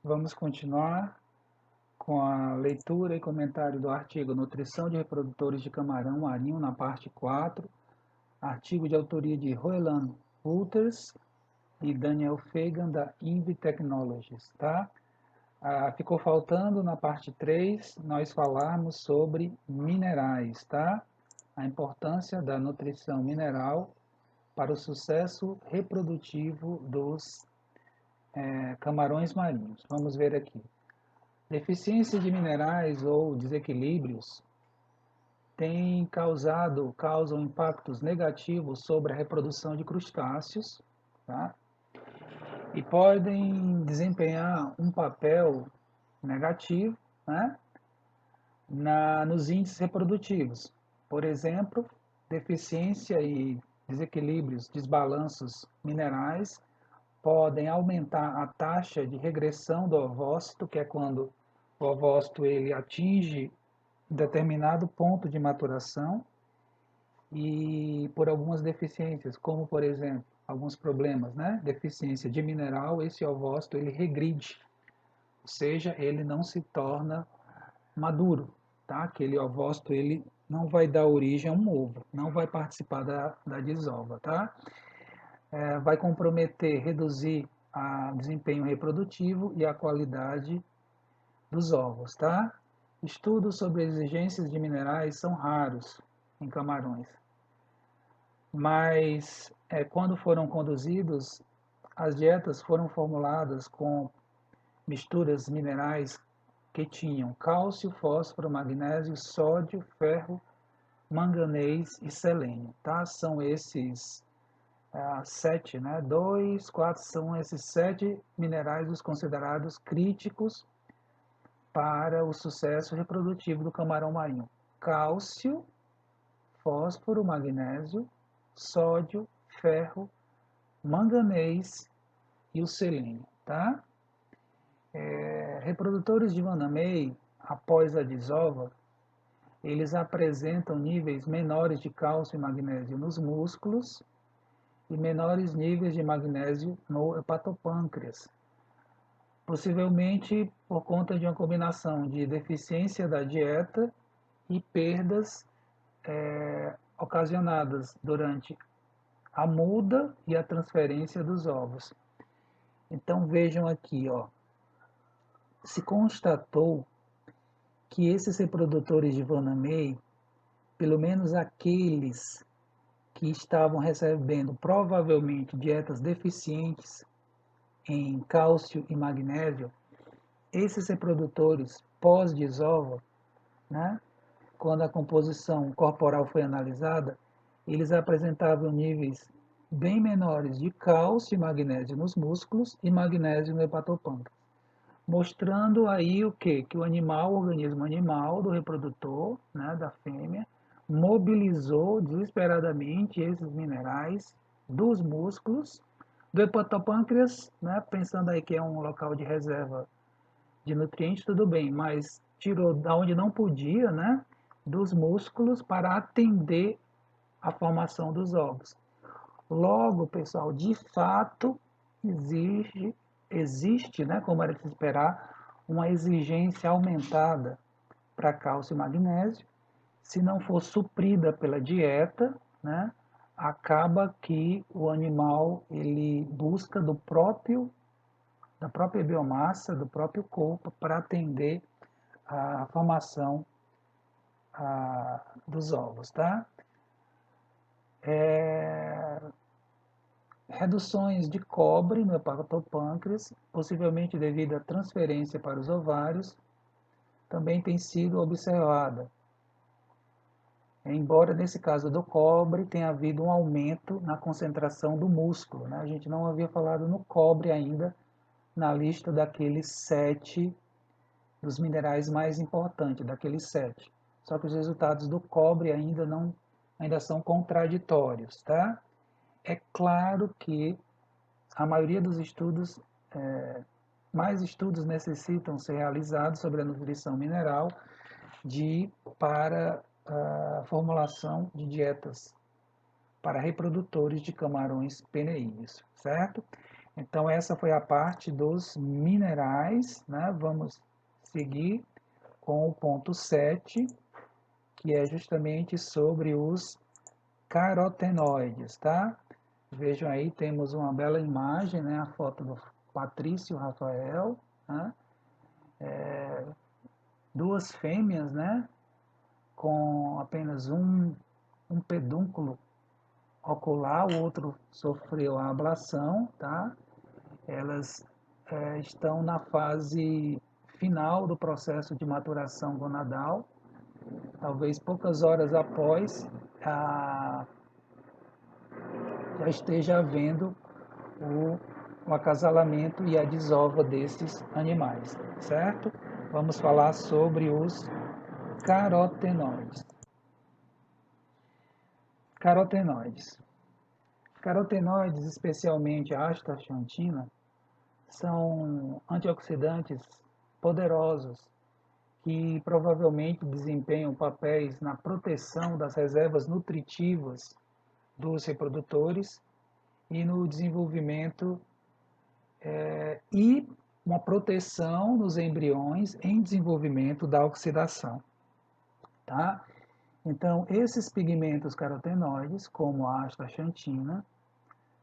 Vamos continuar com a leitura e comentário do artigo Nutrição de reprodutores de camarão marinho, na parte 4, artigo de autoria de Roeland Wolters e Daniel Fagan, da INVI Technologies, tá? Ficou faltando na parte 3 nós falarmos sobre minerais, tá? A importância da nutrição mineral para o sucesso reprodutivo dos camarões marinhos. Vamos ver aqui. Deficiência de minerais ou desequilíbrios causam impactos negativos sobre a reprodução de crustáceos, tá? E podem desempenhar um papel negativo, né, nos índices reprodutivos. Por exemplo, deficiência e desequilíbrios, desbalanços minerais podem aumentar a taxa de regressão do ovócito, que é quando o ovócito ele atinge determinado ponto de maturação e por algumas deficiências, como por exemplo, alguns problemas, né? Deficiência de mineral, esse ovócito ele regride, ou seja, ele não se torna maduro, tá? Aquele ovócito ele não vai dar origem a um ovo, não vai participar da desova, tá? Vai comprometer, reduzir o desempenho reprodutivo e a qualidade dos ovos, tá? Estudos sobre exigências de minerais são raros em camarões, mas quando foram conduzidos, as dietas foram formuladas com misturas minerais que tinham cálcio, fósforo, magnésio, sódio, ferro, manganês e selênio, tá? São esses sete, né? 2, 4 são esses 7 minerais os considerados críticos para o sucesso reprodutivo do camarão marinho: cálcio, fósforo, magnésio, sódio, ferro, manganês e o selênio, tá? Reprodutores de Vanna May, após a desova, eles apresentam níveis menores de cálcio e magnésio nos músculos e menores níveis de magnésio no hepatopâncreas, possivelmente por conta de uma combinação de deficiência da dieta e perdas ocasionadas durante a muda e a transferência dos ovos. Então vejam aqui, ó, se constatou que esses reprodutores de Vanna May, pelo menos aqueles que estavam recebendo provavelmente dietas deficientes em cálcio e magnésio, esses reprodutores pós-desova, né, quando a composição corporal foi analisada, eles apresentavam níveis bem menores de cálcio e magnésio nos músculos e magnésio no hepatopâncreas, mostrando aí o quê? Que o animal, o organismo animal do reprodutor, né, da fêmea, mobilizou desesperadamente esses minerais dos músculos, do hepatopâncreas, né, pensando aí que é um local de reserva de nutrientes, tudo bem, mas tirou da onde não podia, né, dos músculos para atender a formação dos ovos. Logo, pessoal, de fato existe, né, como era de se esperar, uma exigência aumentada para cálcio e magnésio. Se não for suprida pela dieta, né, acaba que o animal ele busca da própria biomassa, do próprio corpo, para atender a formação dos ovos, tá? Reduções de cobre no hepatopâncreas, possivelmente devido à transferência para os ovários, também tem sido observada. Embora nesse caso do cobre tenha havido um aumento na concentração do músculo, né? A gente não havia falado no cobre ainda na lista daqueles 7 dos minerais mais importantes, daqueles 7. Só que os resultados do cobre ainda são contraditórios, tá? É claro que a maioria dos estudos, mais estudos necessitam ser realizados sobre a nutrição mineral para a formulação de dietas para reprodutores de camarões peneíneos, certo? Então, essa foi a parte dos minerais, né? Vamos seguir com o ponto 7, que é justamente sobre os carotenoides, tá? Vejam aí, temos uma bela imagem, né? A foto do Patrício Rafael, né? Duas fêmeas, né? Com apenas um pedúnculo ocular, o outro sofreu a ablação, tá? Elas estão na fase final do processo de maturação gonadal, talvez poucas horas após já esteja havendo o acasalamento e a desova desses animais, certo? Vamos falar sobre os carotenoides. Carotenoides. Carotenoides, especialmente a astaxantina, são antioxidantes poderosos que provavelmente desempenham papéis na proteção das reservas nutritivas dos reprodutores e no desenvolvimento e uma proteção nos embriões em desenvolvimento da oxidação, tá? Então, esses pigmentos carotenoides, como a astaxantina,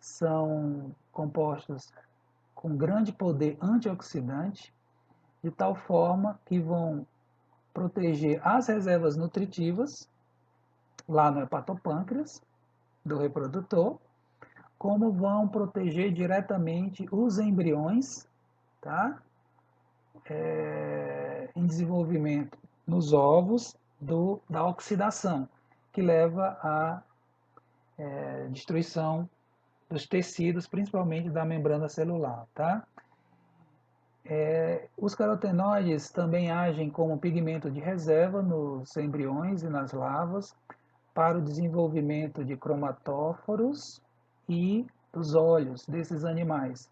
são compostos com grande poder antioxidante, de tal forma que vão proteger as reservas nutritivas lá no hepatopâncreas do reprodutor, como vão proteger diretamente os embriões, tá? Em desenvolvimento nos ovos da oxidação, que leva à destruição dos tecidos, principalmente da membrana celular, tá? Os carotenoides também agem como pigmento de reserva nos embriões e nas larvas para o desenvolvimento de cromatóforos e dos olhos desses animais,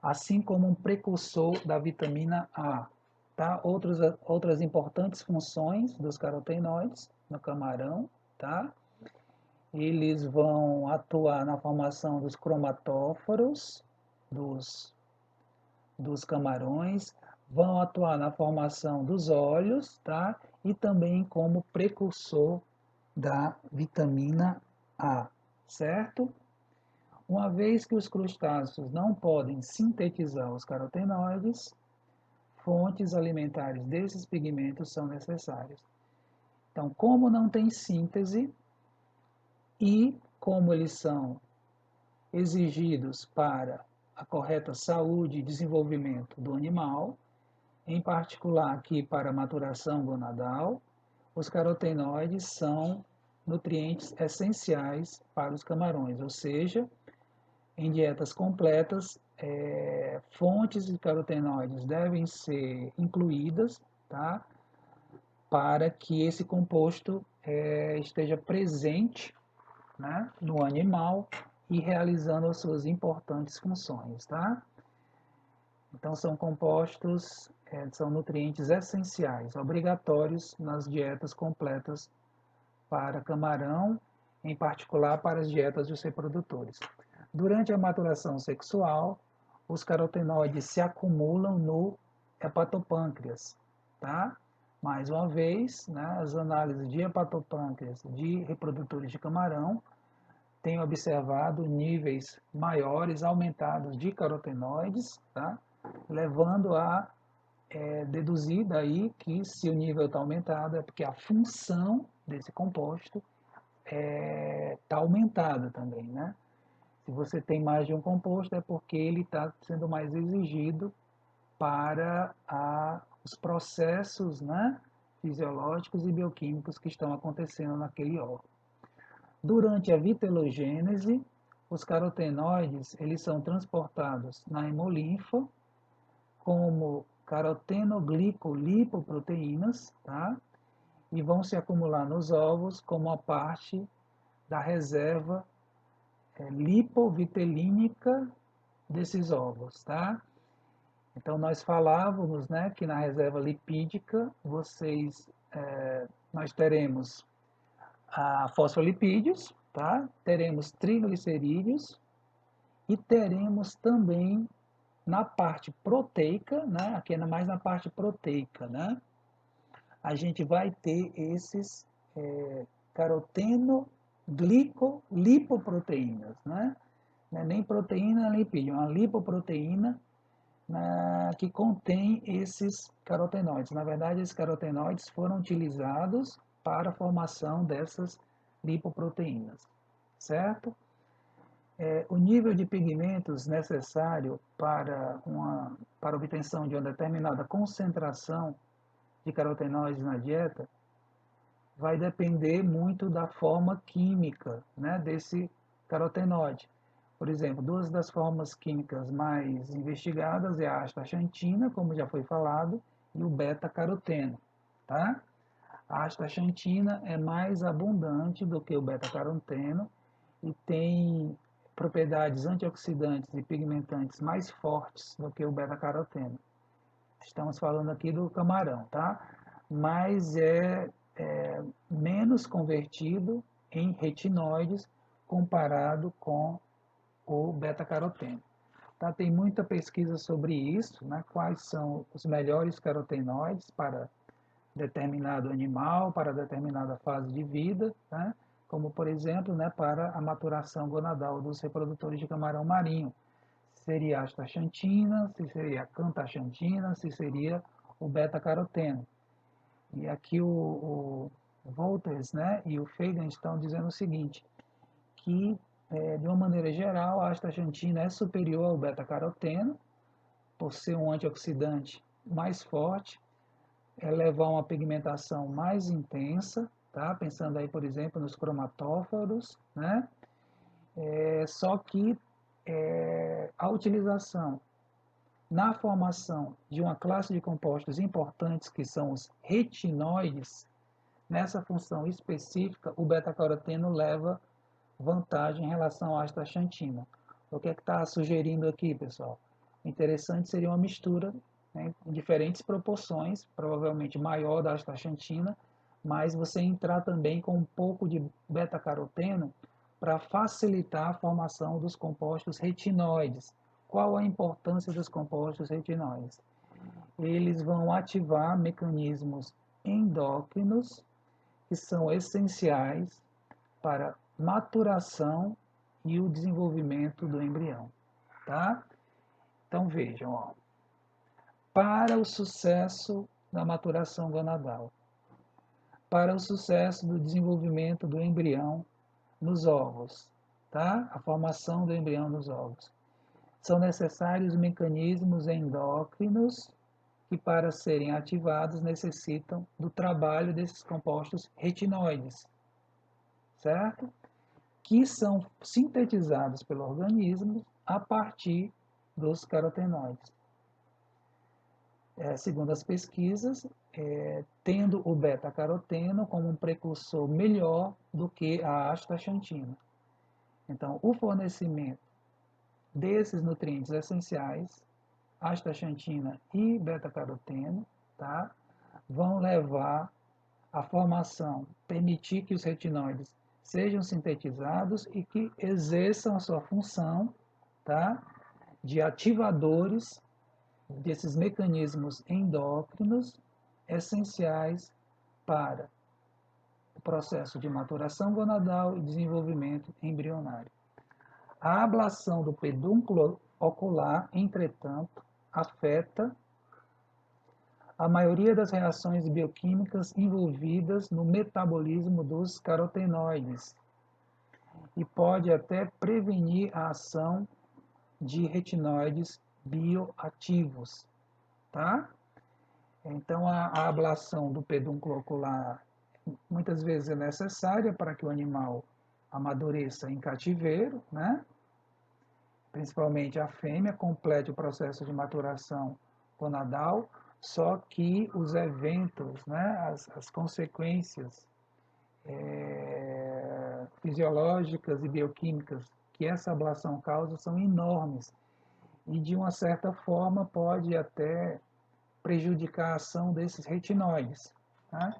assim como um precursor da vitamina A. Tá? Outras importantes funções dos carotenoides no camarão, tá? Eles vão atuar na formação dos cromatóforos dos camarões, vão atuar na formação dos olhos, tá? E também como precursor da vitamina A, certo? Uma vez que os crustáceos não podem sintetizar os carotenoides, fontes alimentares desses pigmentos são necessárias. Então, como não tem síntese e como eles são exigidos para a correta saúde e desenvolvimento do animal, em particular aqui para a maturação gonadal, os carotenoides são nutrientes essenciais para os camarões, ou seja, em dietas completas, fontes de carotenoides devem ser incluídas, tá? Para que esse composto esteja presente, né, no animal e realizando as suas importantes funções, tá? Então são compostos, são nutrientes essenciais, obrigatórios nas dietas completas para camarão, em particular para as dietas dos reprodutores. Durante a maturação sexual, os carotenoides se acumulam no hepatopâncreas, tá? Mais uma vez, né, as análises de hepatopâncreas de reprodutores de camarão têm observado níveis maiores, aumentados de carotenoides, tá? Levando a deduzir daí que se o nível está aumentado é porque a função desse composto está aumentada também, né? Se você tem mais de um composto é porque ele está sendo mais exigido para os processos, né, fisiológicos e bioquímicos que estão acontecendo naquele órgão. Durante a vitelogênese, os carotenoides eles são transportados na hemolinfa como carotenoglico-lipoproteínas, tá? E vão se acumular nos ovos como a parte da reserva lipovitelínica desses ovos, tá? Então nós falávamos, né, que na reserva lipídica nós teremos fosfolipídios, tá? Teremos triglicerídeos E teremos também na parte proteica, né? Aqui é mais na parte proteica, né? A gente vai ter esses caroteno-glico-lipoproteínas, né? Não é nem proteína, nem lipídio, é uma lipoproteína que contém esses carotenoides. Na verdade, esses carotenoides foram utilizados para a formação dessas lipoproteínas, certo? O nível de pigmentos necessário para a obtenção de uma determinada concentração de carotenoides na dieta vai depender muito da forma química, né, desse carotenoide. Por exemplo, duas das formas químicas mais investigadas é a astaxantina, como já foi falado, e o beta-caroteno. Tá? A astaxantina é mais abundante do que o beta-caroteno e tem propriedades antioxidantes e pigmentantes mais fortes do que o beta-caroteno. Estamos falando aqui do camarão, tá? Mas é menos convertido em retinoides comparado com o beta-caroteno. Tá? Tem muita pesquisa sobre isso, né? Quais são os melhores carotenoides para determinado animal, para determinada fase de vida, né? Como, por exemplo, né, para a maturação gonadal dos reprodutores de camarão marinho. Se seria a astaxantina, se seria a cantaxantina, se seria o beta-caroteno. E aqui o Wolters, né, e o Fagan estão dizendo o seguinte, que, de uma maneira geral, a astaxantina é superior ao beta-caroteno, por ser um antioxidante mais forte, levar uma pigmentação mais intensa, tá? Pensando aí, por exemplo, nos cromatóforos, né? Só que a utilização na formação de uma classe de compostos importantes, que são os retinoides, nessa função específica, o beta-caroteno leva vantagem em relação à astaxantina. O que é que está sugerindo aqui, pessoal? Interessante seria uma mistura, né, em diferentes proporções, provavelmente maior da astaxantina, mas você entrar também com um pouco de beta-caroteno para facilitar a formação dos compostos retinoides. Qual a importância dos compostos retinoides? Eles vão ativar mecanismos endócrinos que são essenciais para maturação e o desenvolvimento do embrião, tá? Então vejam, ó, para o sucesso da maturação gonadal, para o sucesso do desenvolvimento do embrião nos ovos, tá? A formação do embrião nos ovos. São necessários mecanismos endócrinos que, para serem ativados, necessitam do trabalho desses compostos retinoides, certo? Que são sintetizados pelo organismo a partir dos carotenoides. Segundo as pesquisas, tendo o beta-caroteno como um precursor melhor do que a astaxantina. Então, o fornecimento desses nutrientes essenciais, astaxantina e beta-caroteno, tá, vão levar à formação, permitir que os retinoides sejam sintetizados e que exerçam a sua função, tá, de ativadores desses mecanismos endócrinos essenciais para o processo de maturação gonadal e desenvolvimento embrionário. A ablação do pedúnculo ocular, entretanto, afeta a maioria das reações bioquímicas envolvidas no metabolismo dos carotenoides e pode até prevenir a ação de retinoides bioativos, tá? Então, a ablação do pedúnculo ocular muitas vezes é necessária para que o animal amadureça em cativeiro, né? Principalmente a fêmea complete o processo de maturação gonadal, só que os eventos, né, as consequências fisiológicas e bioquímicas que essa ablação causa são enormes e, de uma certa forma, pode até prejudicar a ação desses retinoides. Tá?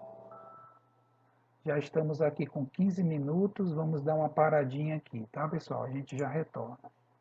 Já estamos aqui com 15 minutos, vamos dar uma paradinha aqui, tá, pessoal? A gente já retorna.